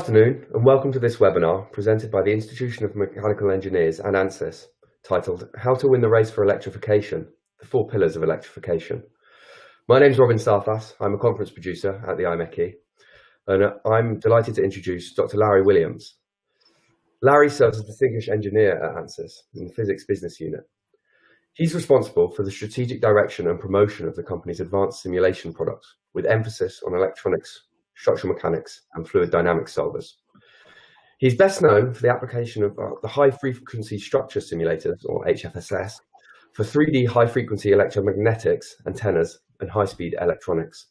afternoon and welcome to this webinar presented by the Institution of Mechanical Engineers and ANSYS, titled How to Win the Race for Electrification, the Four Pillars of Electrification. My name is Robin Sarfas. I'm a conference producer at the IMechE, and I'm delighted to introduce Dr. Larry Williams. Larry serves as Distinguished Engineer at ANSYS in the Physics Business Unit. He's responsible for the strategic direction and promotion of the company's advanced simulation products, with emphasis on electronics, structural mechanics, and fluid dynamics solvers. He's best known for the application of the high-frequency structure simulators, or HFSS, for 3D high-frequency electromagnetics, antennas, and high-speed electronics.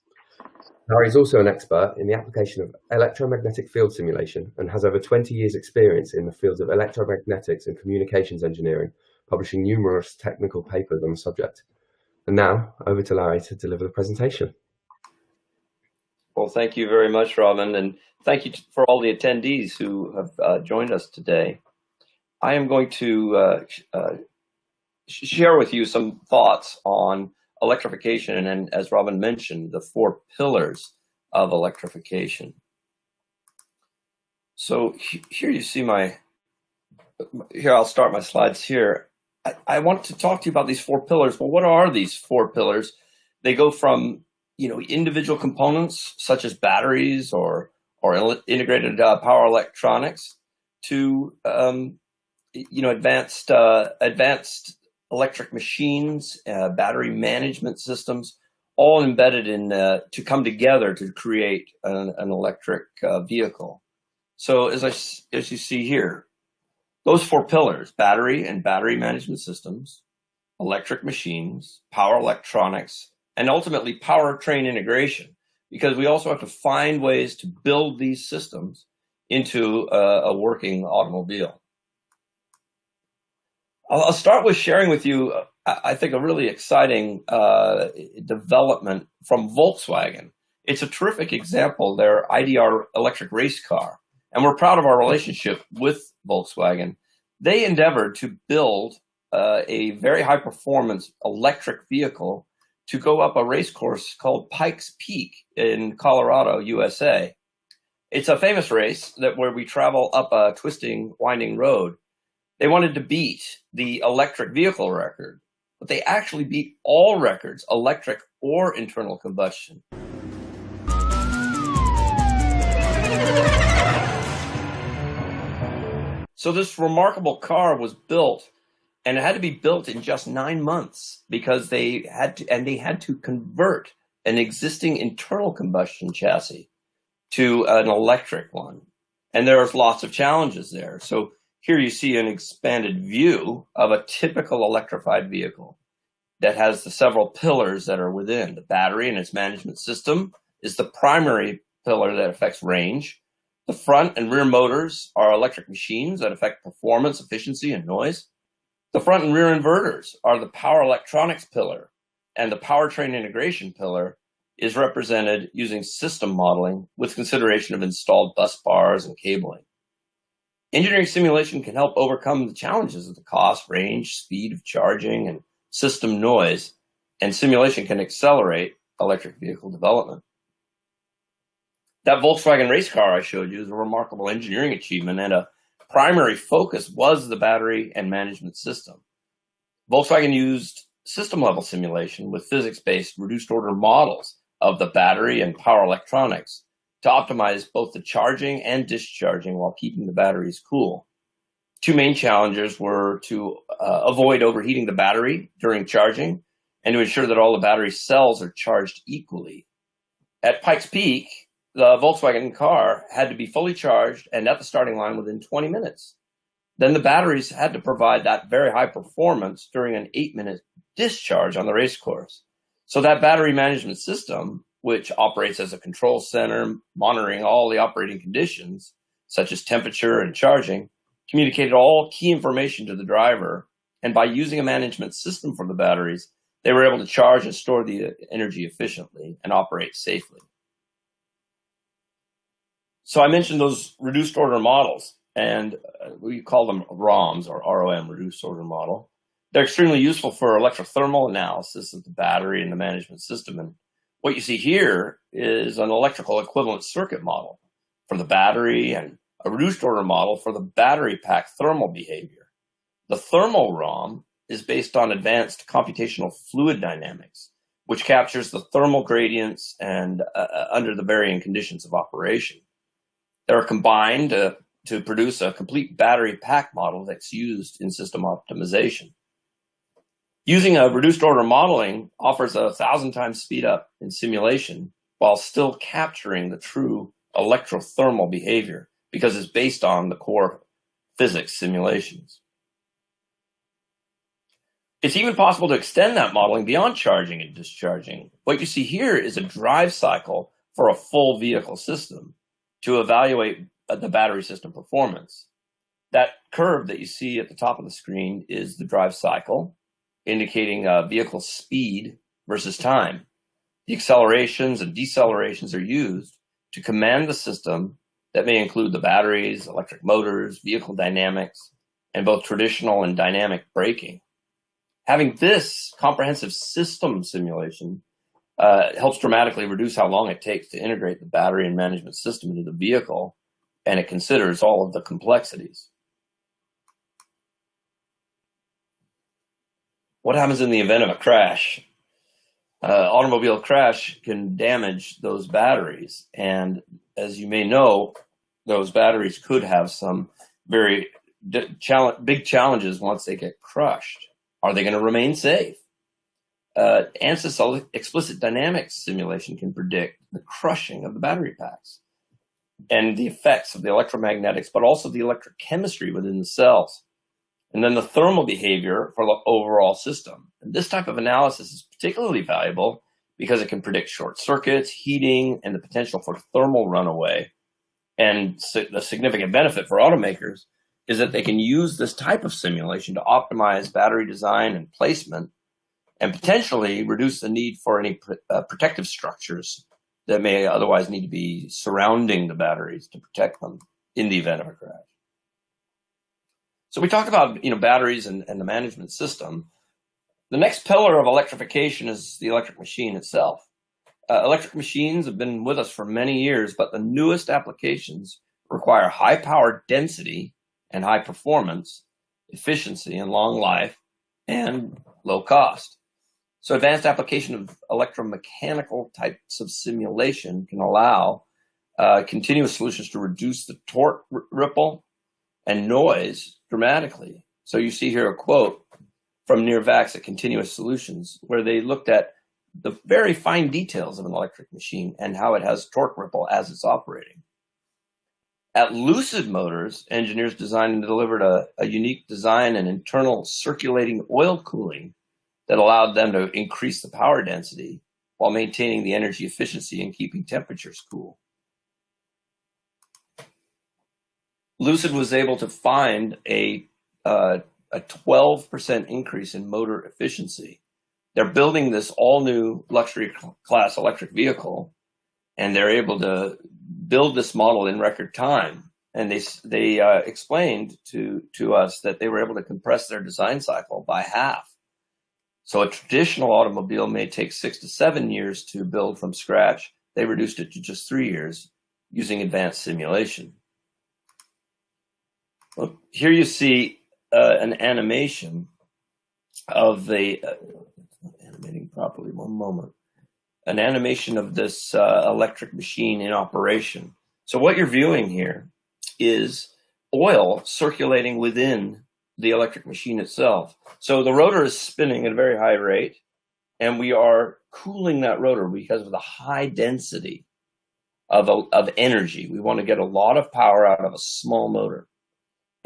Larry is also an expert in the application of electromagnetic field simulation and has over 20 years' experience in the fields of electromagnetics and communications engineering, publishing numerous technical papers on the subject. And now, over to Larry to deliver the presentation. Well, thank you very much, Robin, and thank you for all the attendees who have joined us today. I am going to share with you some thoughts on electrification and, as Robin mentioned, the four pillars of electrification. So here you see I'll start my slides here. I want to talk to you about these four pillars. Well, what are these four pillars? They go from individual components such as batteries or integrated power electronics to advanced electric machines, battery management systems, all embedded in to come together to create an electric vehicle. So as you see here, those four pillars: battery and battery management systems, electric machines, power electronics, and ultimately powertrain integration, because we also have to find ways to build these systems into a working automobile. I'll start with sharing with you, I think, a really exciting development from Volkswagen. It's a terrific example, their IDR electric race car, and we're proud of our relationship with Volkswagen. They endeavored to build a very high-performance electric vehicle to go up a race course called Pikes Peak in Colorado, USA. It's a famous race where we travel up a twisting, winding road. They wanted to beat the electric vehicle record, but they actually beat all records, electric or internal combustion. So this remarkable car was built, and it had to be built in just 9 months because they had to convert an existing internal combustion chassis to an electric one. And there's lots of challenges there. So here you see an expanded view of a typical electrified vehicle that has the several pillars that are within. The battery and its management system is the primary pillar that affects range. The front and rear motors are electric machines that affect performance, efficiency, and noise. The front and rear inverters are the power electronics pillar, and the powertrain integration pillar is represented using system modeling with consideration of installed bus bars and cabling. Engineering simulation can help overcome the challenges of the cost, range, speed of charging, and system noise, and simulation can accelerate electric vehicle development. That Volkswagen race car I showed you is a remarkable engineering achievement, and a primary focus was the battery and management system. Volkswagen used system-level simulation with physics-based reduced-order models of the battery and power electronics to optimize both the charging and discharging while keeping the batteries cool. Two main challenges were to avoid overheating the battery during charging and to ensure that all the battery cells are charged equally. At Pikes Peak, the Volkswagen car had to be fully charged and at the starting line within 20 minutes. Then the batteries had to provide that very high performance during an 8-minute discharge on the race course. So that battery management system, which operates as a control center, monitoring all the operating conditions, such as temperature and charging, communicated all key information to the driver. And by using a management system for the batteries, they were able to charge and store the energy efficiently and operate safely. So I mentioned those reduced order models, and we call them ROMs, or ROM, reduced order model. They're extremely useful for electrothermal analysis of the battery and the management system. And what you see here is an electrical equivalent circuit model. for the battery and a reduced order model for the battery pack thermal behavior. The thermal ROM is based on advanced computational fluid dynamics, which captures the thermal gradients and under the varying conditions of operation. They're combined to produce a complete battery pack model that's used in system optimization. Using a reduced order modeling offers 1,000 times speed up in simulation while still capturing the true electrothermal behavior because it's based on the core physics simulations. It's even possible to extend that modeling beyond charging and discharging. What you see here is a drive cycle for a full vehicle system to evaluate the battery system performance. That curve that you see at the top of the screen is the drive cycle, indicating vehicle speed versus time. The accelerations and decelerations are used to command the system that may include the batteries, electric motors, vehicle dynamics, and both traditional and dynamic braking. Having this comprehensive system simulation helps dramatically reduce how long it takes to integrate the battery and management system into the vehicle, and it considers all of the complexities. What happens in the event of a crash? Automobile crash can damage those batteries, and as you may know, those batteries could have some very big challenges once they get crushed. Are they going to remain safe? ANSYS explicit dynamics simulation can predict the crushing of the battery packs and the effects of the electromagnetics, but also the electrochemistry within the cells, and then the thermal behavior for the overall system. And this type of analysis is particularly valuable because it can predict short circuits, heating, and the potential for thermal runaway. And the significant benefit for automakers is that they can use this type of simulation to optimize battery design and placement and potentially reduce the need for any protective structures that may otherwise need to be surrounding the batteries to protect them in the event of a crash. So we talk about batteries and the management system. The next pillar of electrification is the electric machine itself. Electric machines have been with us for many years, but the newest applications require high power density and high performance, efficiency and long life, and low cost. So advanced application of electromechanical types of simulation can allow continuous solutions to reduce the torque ripple and noise dramatically. So you see here a quote from Nirvax at Continuous Solutions, where they looked at the very fine details of an electric machine and how it has torque ripple as it's operating. At Lucid Motors, engineers designed and delivered a unique design and internal circulating oil cooling that allowed them to increase the power density while maintaining the energy efficiency and keeping temperatures cool. Lucid was able to find a 12% increase in motor efficiency. They're building this all-new luxury class electric vehicle, and they're able to build this model in record time. And they explained to us that they were able to compress their design cycle by half. So a traditional automobile may take 6 to 7 years to build from scratch. They reduced it to just 3 years using advanced simulation. Well, here you see an animation of the animating properly. One moment. An animation of this electric machine in operation. So what you're viewing here is oil circulating within the electric machine itself. So the rotor is spinning at a very high rate, and we are cooling that rotor because of the high density of energy. We want to get a lot of power out of a small motor.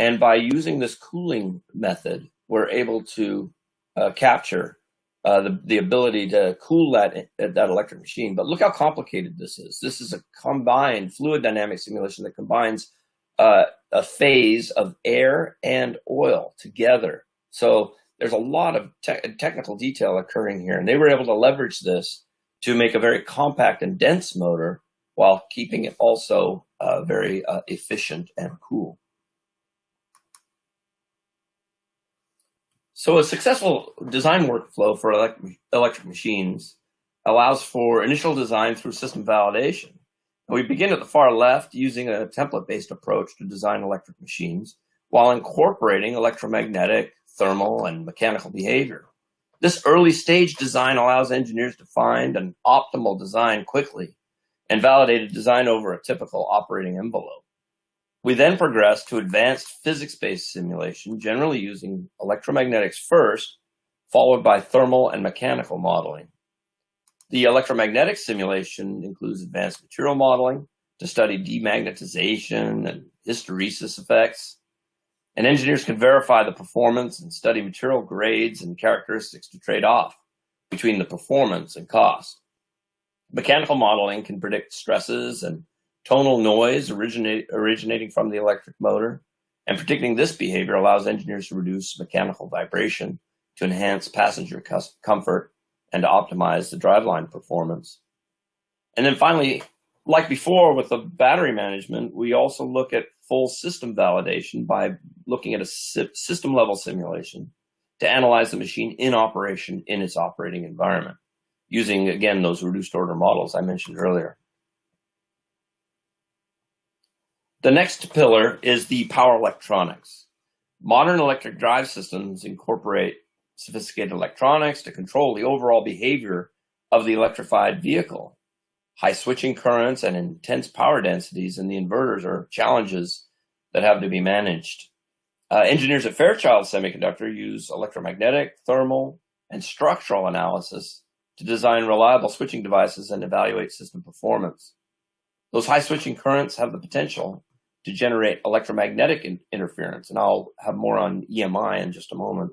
And by using this cooling method, we're able to capture the ability to cool that electric machine. But look how complicated this is. This is a combined fluid dynamic simulation that combines a phase of air and oil together. So there's a lot of technical detail occurring here. And they were able to leverage this to make a very compact and dense motor while keeping it also very efficient and cool. So a successful design workflow for electric machines allows for initial design through system validation. We begin at the far left using a template-based approach to design electric machines while incorporating electromagnetic, thermal, and mechanical behavior. This early stage design allows engineers to find an optimal design quickly and validate a design over a typical operating envelope. We then progress to advanced physics-based simulation, generally using electromagnetics first, followed by thermal and mechanical modeling. The electromagnetic simulation includes advanced material modeling to study demagnetization and hysteresis effects. And engineers can verify the performance and study material grades and characteristics to trade off between the performance and cost. Mechanical modeling can predict stresses and tonal noise originating from the electric motor, and predicting this behavior allows engineers to reduce mechanical vibration to enhance passenger comfort and to optimize the driveline performance. And then finally, like before with the battery management, we also look at full system validation by looking at a system level simulation to analyze the machine in operation in its operating environment, using, again, those reduced order models I mentioned earlier. The next pillar is the power electronics. Modern electric drive systems incorporate sophisticated electronics to control the overall behavior of the electrified vehicle. High switching currents and intense power densities in the inverters are challenges that have to be managed. Engineers at Fairchild Semiconductor use electromagnetic, thermal, and structural analysis to design reliable switching devices and evaluate system performance. Those high switching currents have the potential to generate electromagnetic interference, and I'll have more on EMI in just a moment.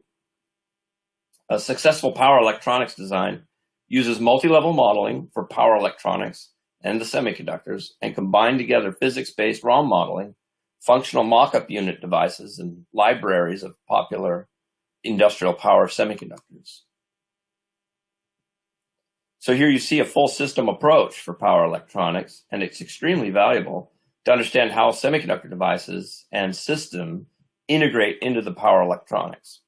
A successful power electronics design uses multi-level modeling for power electronics and the semiconductors, and combine together physics-based ROM modeling, functional mock-up unit devices, and libraries of popular industrial power semiconductors. So here you see a full system approach for power electronics, and it's extremely valuable to understand how semiconductor devices and system integrate into the power electronics.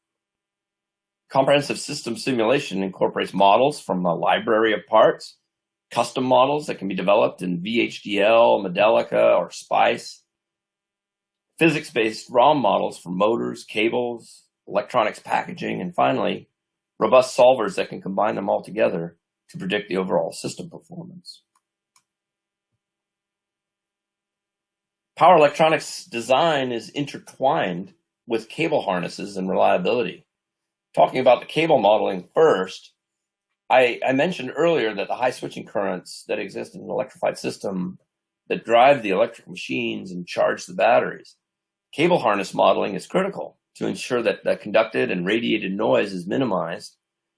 Comprehensive system simulation incorporates models from a library of parts, custom models that can be developed in VHDL, Modelica, or SPICE, physics-based ROM models for motors, cables, electronics packaging, and finally, robust solvers that can combine them all together to predict the overall system performance. Power electronics design is intertwined with cable harnesses and reliability. Talking about the cable modeling first, I mentioned earlier that the high switching currents that exist in an electrified system that drive the electric machines and charge the batteries. Cable harness modeling is critical to ensure that the conducted and radiated noise is minimized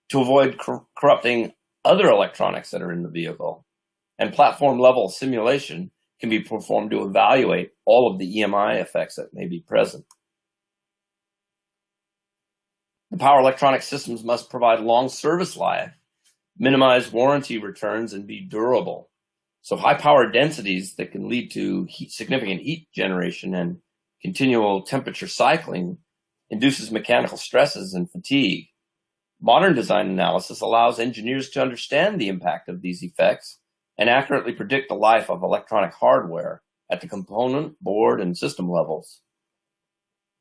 to avoid corrupting other electronics that are in the vehicle. And platform level simulation can be performed to evaluate all of the EMI effects that may be present. The power electronic systems must provide long service life, minimize warranty returns, and be durable. So high power densities that can lead to significant heat generation and continual temperature cycling induces mechanical stresses and fatigue. Modern design analysis allows engineers to understand the impact of these effects and accurately predict the life of electronic hardware at the component, board, and system levels.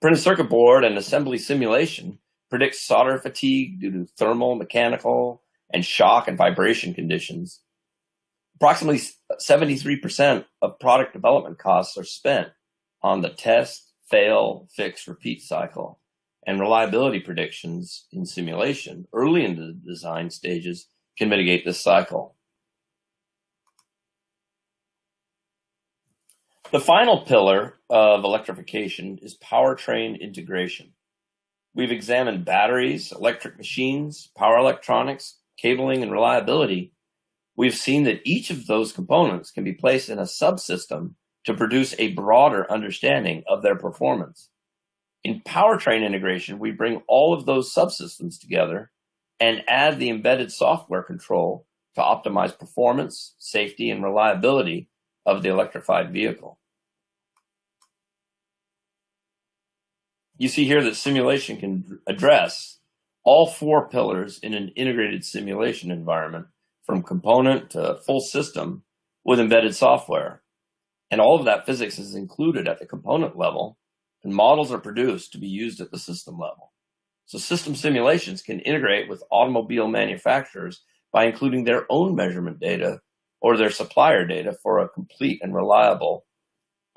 Printed circuit board and assembly simulation predicts solder fatigue due to thermal, mechanical, and shock and vibration conditions. Approximately 73% of product development costs are spent on the test, fail, fix, repeat cycle, and reliability predictions in simulation early in the design stages can mitigate this cycle. The final pillar of electrification is powertrain integration. We've examined batteries, electric machines, power electronics, cabling, and reliability. We've seen that each of those components can be placed in a subsystem to produce a broader understanding of their performance. In powertrain integration, we bring all of those subsystems together and add the embedded software control to optimize performance, safety, and reliability of the electrified vehicle. You see here that simulation can address all four pillars in an integrated simulation environment, from component to full system, with embedded software. And all of that physics is included at the component level, and models are produced to be used at the system level. So system simulations can integrate with automobile manufacturers by including their own measurement data or their supplier data for a complete and reliable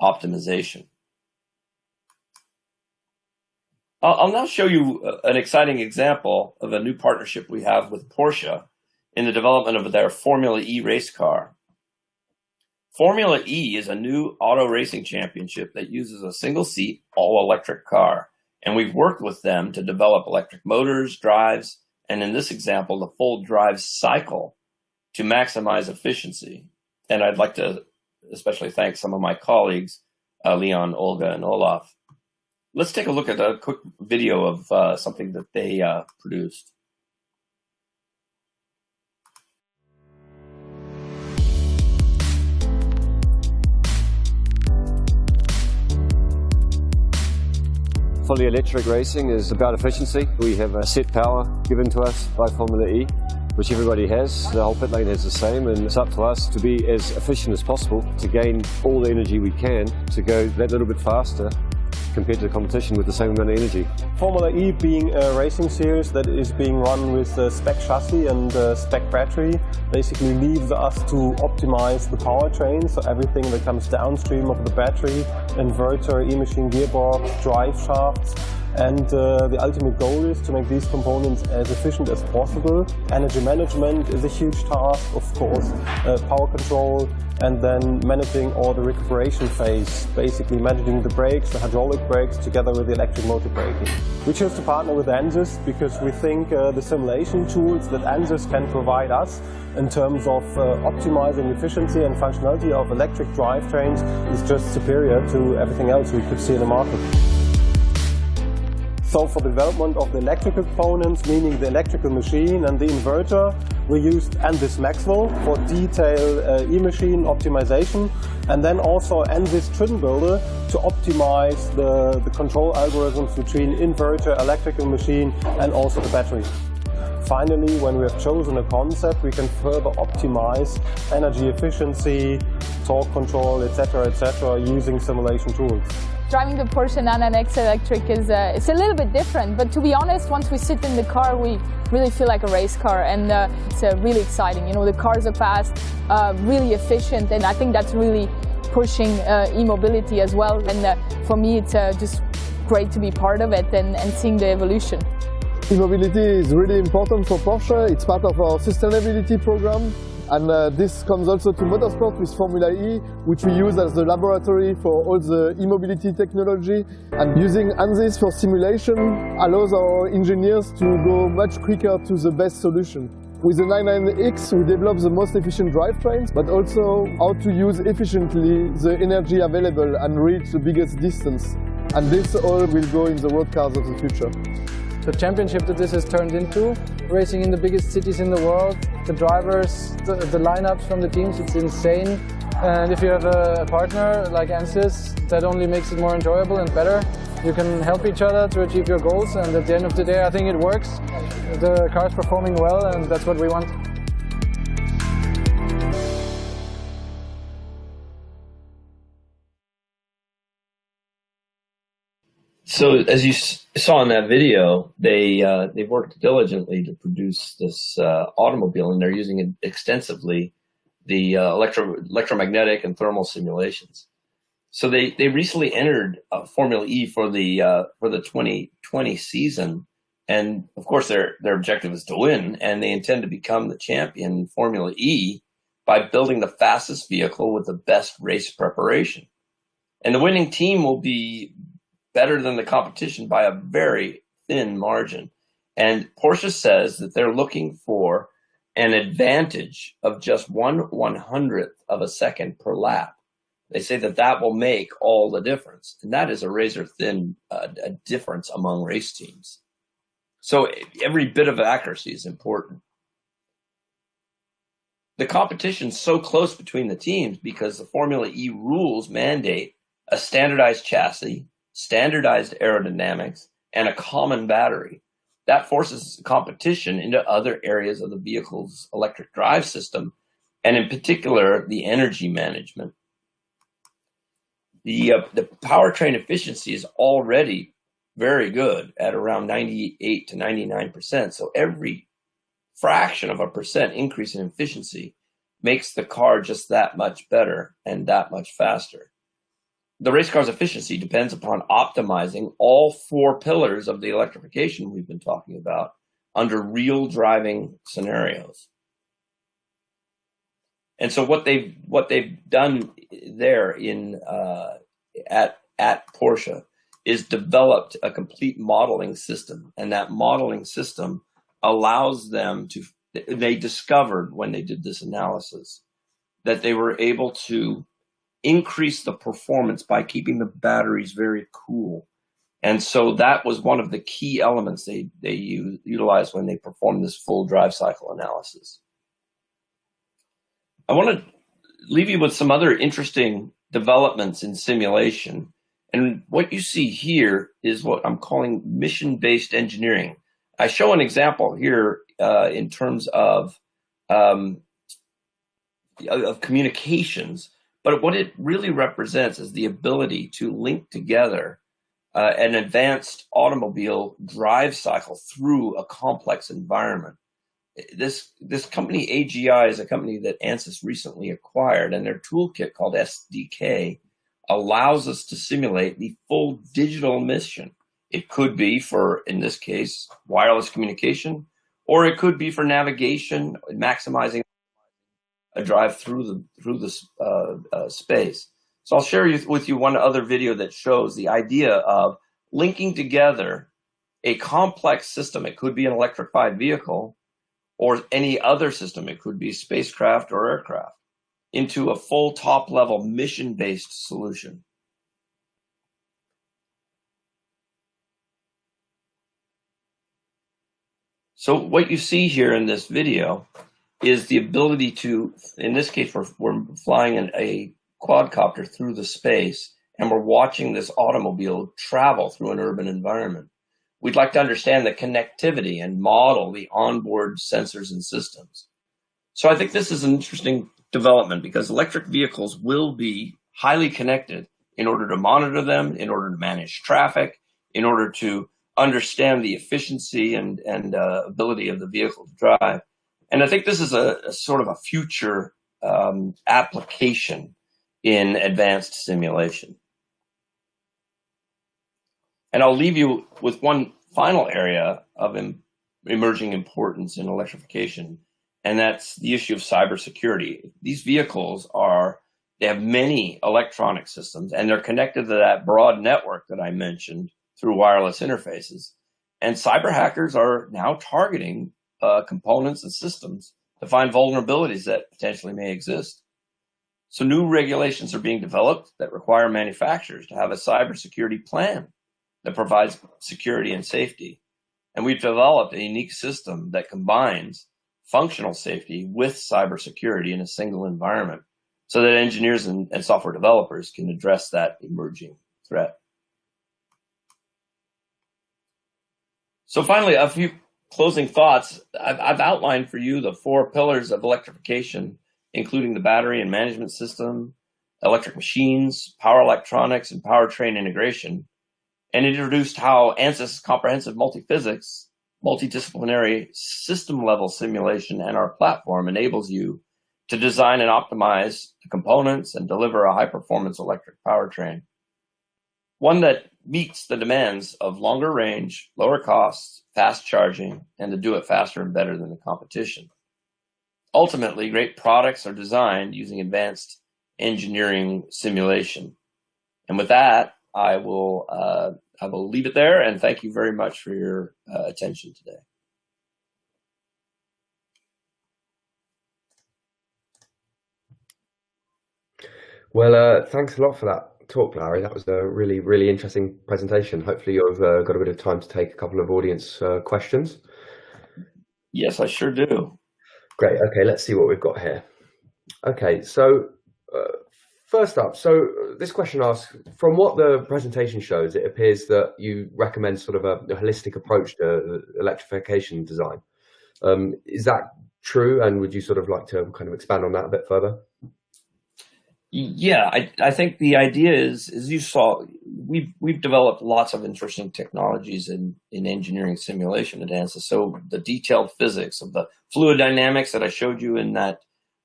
optimization. I'll now show you an exciting example of a new partnership we have with Porsche in the development of their Formula E race car. Formula E is a new auto racing championship that uses a single-seat, all-electric car, and we've worked with them to develop electric motors, drives, and in this example, the full drive cycle to maximize efficiency. And I'd like to especially thank some of my colleagues, Leon, Olga, and Olaf. Let's take a look at a quick video of something that they produced. Fully electric racing is about efficiency. We have a set power given to us by Formula E, which everybody has. The whole pit lane has the same, and it's up to us to be as efficient as possible to gain all the energy we can to go that little bit faster compared to the competition with the same amount of energy. Formula E being a racing series that is being run with spec chassis and spec battery basically leaves us to optimize the powertrain, so everything that comes downstream of the battery, inverter, e-machine gearbox, drive shafts, and the ultimate goal is to make these components as efficient as possible. Energy management is a huge task, of course, power control, and then managing all the recuperation phase, basically managing the brakes, the hydraulic brakes, together with the electric motor braking. We chose to partner with Ansys because we think the simulation tools that Ansys can provide us in terms of optimizing efficiency and functionality of electric drivetrains is just superior to everything else we could see in the market. So for the development of the electrical components, meaning the electrical machine and the inverter, we used Ansys Maxwell for detailed e-machine optimization, and then also Ansys Trin Builder to optimize the control algorithms between inverter, electrical machine, and also the battery. Finally, when we have chosen a concept, we can further optimize energy efficiency, torque control, etc., using simulation tools. Driving the Porsche 911 electric is it's a little bit different, but to be honest, once we sit in the car, we really feel like a race car, and it's really exciting. You know, the cars are fast, really efficient, and I think that's really pushing e-mobility as well. And for me, it's just great to be part of it and seeing the evolution. E-mobility is really important for Porsche. It's part of our sustainability program. And this comes also to motorsport with Formula E, which we use as the laboratory for all the e-mobility technology. And using Ansys for simulation allows our engineers to go much quicker to the best solution. With the 99X, we develop the most efficient drivetrains, but also how to use efficiently the energy available and reach the biggest distance. And this all will go in the road cars of the future. The championship that this has turned into, racing in the biggest cities in the world, the drivers, the lineups from the teams, it's insane. And if you have a partner like Ansys, that only makes it more enjoyable and better. You can help each other to achieve your goals, and at the end of the day I think it works. The car's performing well, and that's what we want. So as you saw in that video, they've worked diligently to produce this automobile, and they're using extensively the electromagnetic and thermal simulations. So they recently entered Formula E for the 2020 season, and of course their objective is to win, and they intend to become the champion in Formula E by building the fastest vehicle with the best race preparation. And the winning team will be better than the competition by a very thin margin. And Porsche says that they're looking for an advantage of just 1/100th of a second per lap. They say that that will make all the difference. And that is a razor thin difference among race teams. So every bit of accuracy is important. The competition's so close between the teams because the Formula E rules mandate a standardized chassis, standardized aerodynamics, and a common battery. That forces competition into other areas of the vehicle's electric drive system, and in particular, the energy management. The powertrain efficiency is already very good at around 98 to 99%. So every fraction of a percent increase in efficiency makes the car just that much better and that much faster. The race car's efficiency depends upon optimizing all four pillars of the electrification we've been talking about under real driving scenarios. And so what they've done there at Porsche is developed a complete modeling system, and that modeling system allows them to. They discovered when they did this analysis that they were able to increase the performance by keeping the batteries very cool. And so that was one of the key elements they utilized when they performed this full drive cycle analysis. I want to leave you with some other interesting developments in simulation. And what you see here is what I'm calling mission-based engineering. I show an example here in terms of communications, but what it really represents is the ability to link together an advanced automobile drive cycle through a complex environment. This company, AGI, is a company that ANSYS recently acquired, and their toolkit called SDK allows us to simulate the full digital mission. It could be for, in this case, wireless communication, or it could be for navigation, maximizing a drive through the space. So I'll share with you one other video that shows the idea of linking together a complex system. It could be an electrified vehicle or any other system. It could be spacecraft or aircraft into a full top-level mission-based solution. So what you see here in this video is the ability to, in this case, we're flying in a quadcopter through the space, and we're watching this automobile travel through an urban environment. We'd like to understand the connectivity and model the onboard sensors and systems. So I think this is an interesting development because electric vehicles will be highly connected in order to monitor them, in order to manage traffic, in order to understand the efficiency and ability of the vehicle to drive. And I think this is a sort of a future application in advanced simulation. And I'll leave you with one final area of emerging importance in electrification, and that's the issue of cybersecurity. These vehicles they have many electronic systems, and they're connected to that broad network that I mentioned through wireless interfaces. And cyber hackers are now targeting components and systems to find vulnerabilities that potentially may exist. So new regulations are being developed that require manufacturers to have a cybersecurity plan that provides security and safety. And we've developed a unique system that combines functional safety with cybersecurity in a single environment so that engineers and software developers can address that emerging threat. So finally, a few closing thoughts. I've outlined for you the four pillars of electrification, including the battery and management system, electric machines, power electronics, and powertrain integration, and introduced how ANSYS comprehensive multiphysics, multidisciplinary system-level simulation, and our platform enables you to design and optimize the components and deliver a high-performance electric powertrain, one that meets the demands of longer range, lower costs, fast charging, and to do it faster and better than the competition. Ultimately, great products are designed using advanced engineering simulation. And with that, I will leave it there, and thank you very much for your attention today. Well, thanks a lot for that talk, Larry. That was a really, really interesting presentation. Hopefully you've got a bit of time to take a couple of audience questions. Yes, I sure do. Great. Okay, let's see what we've got here. Okay, so first up, so this question asks, from what the presentation shows, it appears that you recommend sort of a holistic approach to electrification design. Is that true? And would you sort of like to kind of expand on that a bit further? Yeah, I think the idea is, as you saw, we've developed lots of interesting technologies in engineering simulation at ANSYS. So the detailed physics of the fluid dynamics that I showed you in that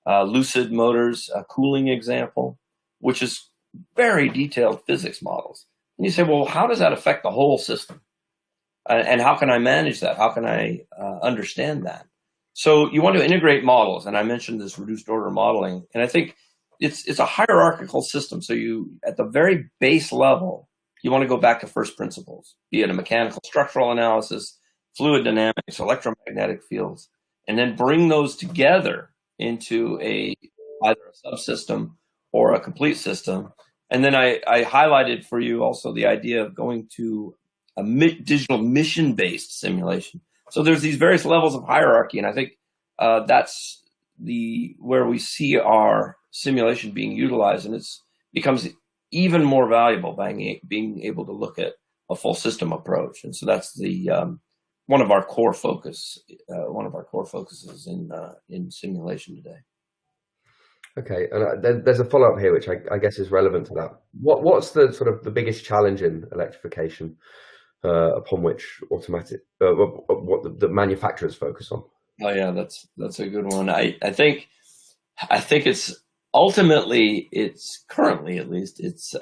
Lucid Motors cooling example, which is very detailed physics models. And you say, well, how does that affect the whole system? And how can I manage that? How can I understand that? So you want to integrate models, and I mentioned this reduced order modeling, and I think it's a hierarchical system. So you, at the very base level, you want to go back to first principles, be it a mechanical structural analysis, fluid dynamics, electromagnetic fields, and then bring those together into either a subsystem or a complete system. And then I highlighted for you also the idea of going to a digital mission-based simulation. So there's these various levels of hierarchy, and I think that's where we see our simulation being utilized, and it becomes even more valuable by being able to look at a full system approach. And so that's the one of our core focuses in simulation today. Okay, and there's a follow-up here, which I guess is relevant to that. What's the sort of the biggest challenge in electrification upon which what the manufacturers focus on? Oh yeah, that's a good one. I think it's ultimately, it's currently at least, it's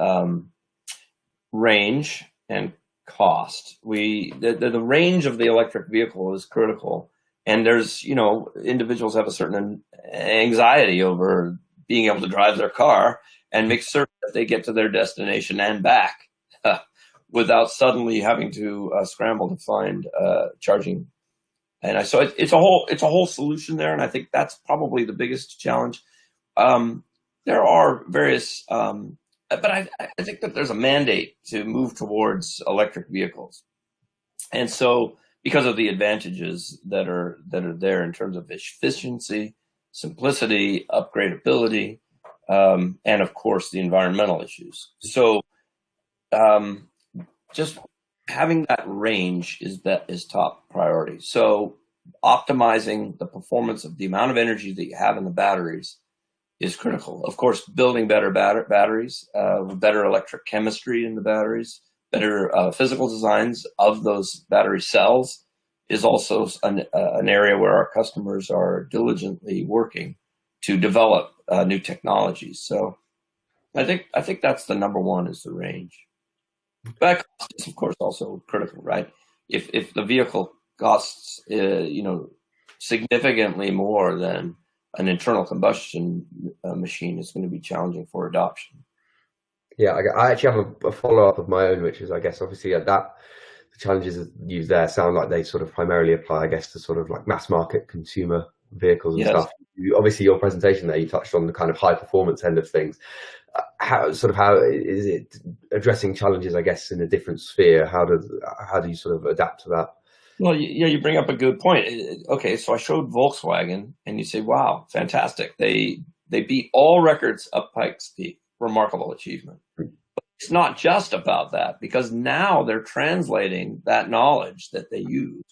range and cost. The range of the electric vehicle is critical, and there's, individuals have a certain anxiety over being able to drive their car and make certain that they get to their destination and back without suddenly having to scramble to find charging. And so it's a whole solution there, and I think that's probably the biggest challenge. There are various, but I think that there's a mandate to move towards electric vehicles, and so because of the advantages that are there in terms of efficiency, simplicity, upgradability, and of course the environmental issues. So just having that range is top priority. So optimizing the performance of the amount of energy that you have in the batteries is critical. Of course, building better batteries, better electric chemistry in the batteries, better physical designs of those battery cells is also an area where our customers are diligently working to develop new technologies. So I think that's the number one, is the range. But cost is of course also critical, right? If the vehicle costs significantly more than an internal combustion machine, is going to be challenging for adoption. Yeah, I actually have a follow-up of my own, which is, I guess, obviously the challenges used there sound like they sort of primarily apply, I guess, to sort of like mass market consumer vehicles and Yes. stuff. Obviously, your presentation there, you touched on the kind of high performance end of things. How is it addressing challenges, I guess, in a different sphere? How do you sort of adapt to that? Well, yeah, you bring up a good point. Okay, so I showed Volkswagen, and you say, wow, fantastic. They beat all records up Pikes Peak. Remarkable achievement. But it's not just about that, because now they're translating that knowledge that they use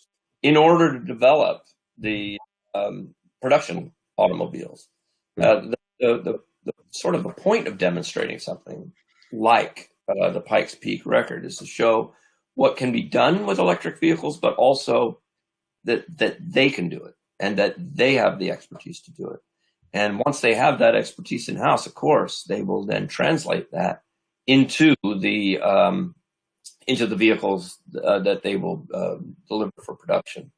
in order to develop the production automobiles. The sort of the point of demonstrating something like the Pikes Peak record is to show what can be done with electric vehicles, but also that they can do it and that they have the expertise to do it. And once they have that expertise in-house, of course, they will then translate that into the vehicles that they will deliver for production.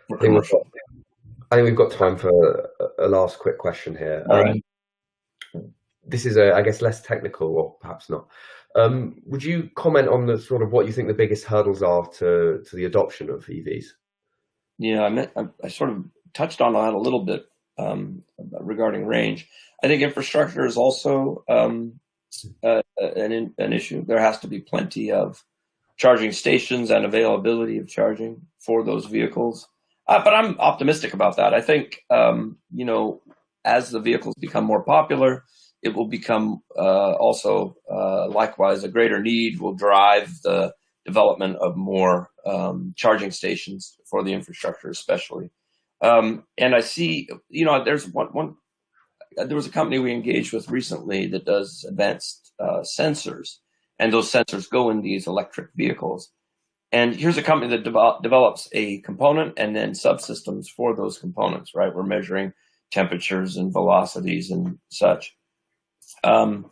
For commercial. I think we've got time for a last quick question here. All right. This is, I guess, less technical, or perhaps not. Would you comment on the sort of what you think the biggest hurdles are to the adoption of EVs? Yeah, I sort of touched on that a little bit regarding range. I think infrastructure is also an issue. There has to be plenty of charging stations and availability of charging for those vehicles. But I'm optimistic about that. I think, as the vehicles become more popular, it will become also likewise a greater need will drive the development of more charging stations for the infrastructure, especially. And I see, there's there was a company we engaged with recently that does advanced sensors, and those sensors go in these electric vehicles. And here's a company that develops a component and then subsystems for those components, right? We're measuring temperatures and velocities and such. And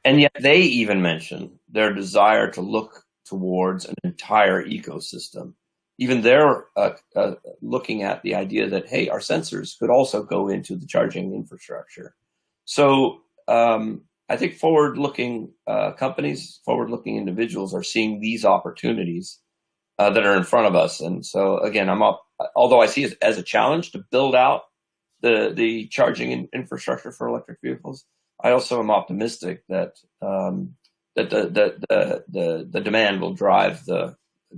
yet they even mention their desire to look towards an entire ecosystem. Even they're looking at the idea that, hey, our sensors could also go into the charging infrastructure. So I think forward-looking companies, forward-looking individuals are seeing these opportunities that are in front of us. And so, again, although I see it as a challenge to build out the charging infrastructure for electric vehicles, I also am optimistic that the demand will drive the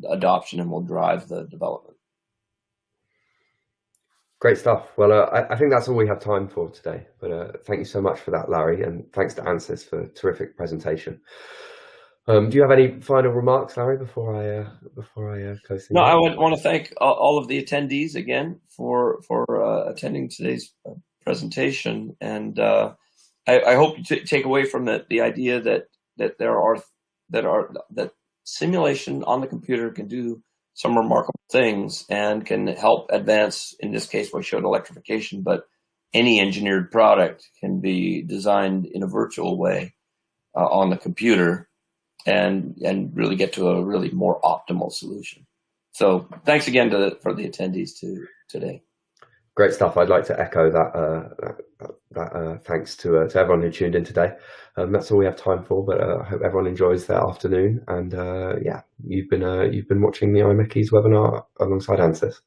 adoption and will drive the development. Great stuff. Well, I think that's all we have time for today. But thank you so much for that, Larry, and thanks to Ansys for a terrific presentation. Do you have any final remarks, Larry, before I close things? No, I would want to thank all of the attendees again for attending today's presentation, and I hope you take away from it the idea that simulation on the computer can do some remarkable things and can help advance. In this case, we showed electrification, but any engineered product can be designed in a virtual way on the computer and really get to a really more optimal solution. So thanks again for the attendees today. Great stuff. I'd like to echo that thanks to everyone who tuned in today. That's all we have time for, but I hope everyone enjoys their afternoon. And yeah, you've been watching the IMechE's webinar alongside Ansys.